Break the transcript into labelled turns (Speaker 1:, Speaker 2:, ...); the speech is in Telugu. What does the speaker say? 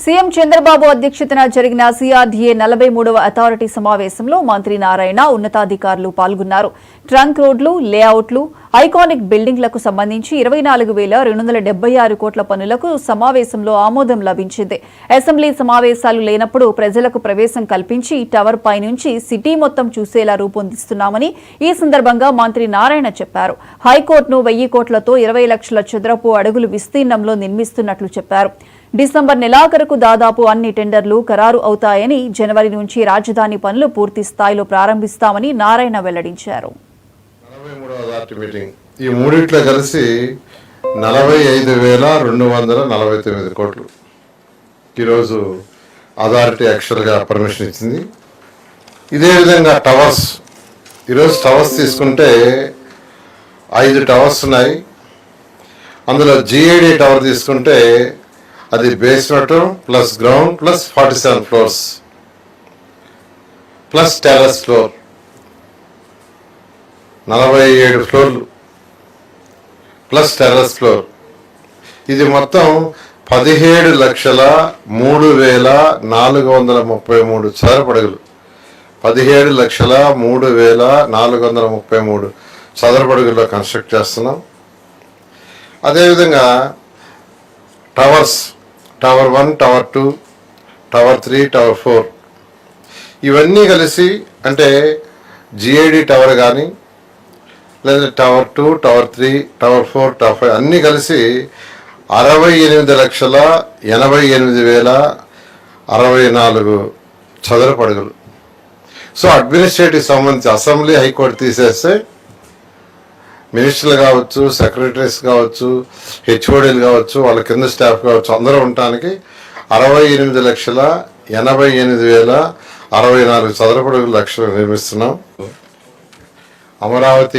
Speaker 1: సీఎం చంద్రబాబు అధ్యక్షతన జరిగిన సిఆర్డీఏ 43వ అథారిటీ సమావేశంలో మంత్రి నారాయణ ఉన్నతాధికారులు పాల్గొన్నారు. ట్రంక్ రోడ్లు, లేఅవుట్లు, ఐకానిక్ బిల్డింగ్లకు సంబంధించి 24,276 కోట్ల పనులకు సమావేశంలో ఆమోదం లభించింది. అసెంబ్లీ సమావేశాలు లేనప్పుడు ప్రజలకు ప్రవేశం కల్పించి టవర్ పై నుంచి సిటీ మొత్తం చూసేలా రూపొందిస్తున్నామని ఈ సందర్భంగా మంత్రి నారాయణ చెప్పారు. హైకోర్టును 1000 కోట్లతో 20 లక్షల చదరపు అడుగులు విస్తీర్ణంలో నిర్మిస్తున్నట్లు చెప్పారు. డిసెంబర్ నెలాఖరుకు దాదాపు అన్ని టెండర్లు ఖరారు అవుతాయని, జనవరి నుంచి రాజధాని పనులు పూర్తి స్థాయిలో ప్రారంభిస్తామని నారాయణ వెల్లడించారు.
Speaker 2: ఈ మూడిట్లో కలిసి 45,249 కోట్లు ఈరోజు అథారిటీ యాక్చువల్గా పర్మిషన్ ఇచ్చింది. ఇదే విధంగా టవర్స్, ఈరోజు టవర్స్ తీసుకుంటే 5 టవర్స్ ఉన్నాయి. అందులో GID టవర్ తీసుకుంటే అది basement plus ground plus 47 floors plus terrace floor 47 ఫ్లోర్లు ప్లస్ టెర్రస్ ఫ్లోర్. ఇది మొత్తం 17,03,433 చదరపడుగులు. 17,03,433 చదరపడుగుల్లో కన్స్ట్రక్ట్ చేస్తున్నాం. అదేవిధంగా towers, tower 1, tower 2, tower 3, tower 4 ఇవన్నీ కలిసి అంటే GID టవర్ కానీ లేదా టవర్ 2, టవర్ 3, టవర్ 4, టవర్ 5 అన్నీ కలిసి 68,88,064 చదరపు అడుగులు. సో అడ్మినిస్ట్రేటివ్ సంబంధించి అసెంబ్లీ, హైకోర్టు తీసేస్తే మినిస్టర్లు కావచ్చు, సెక్రటరీస్ కావచ్చు, HODలు కావచ్చు, వాళ్ళ కింద స్టాఫ్ కావచ్చు, అందరూ ఉండటానికి 68,88,064 చదరపు అడుగులు లక్షలు నిర్మిస్తున్నాం. అమరావతి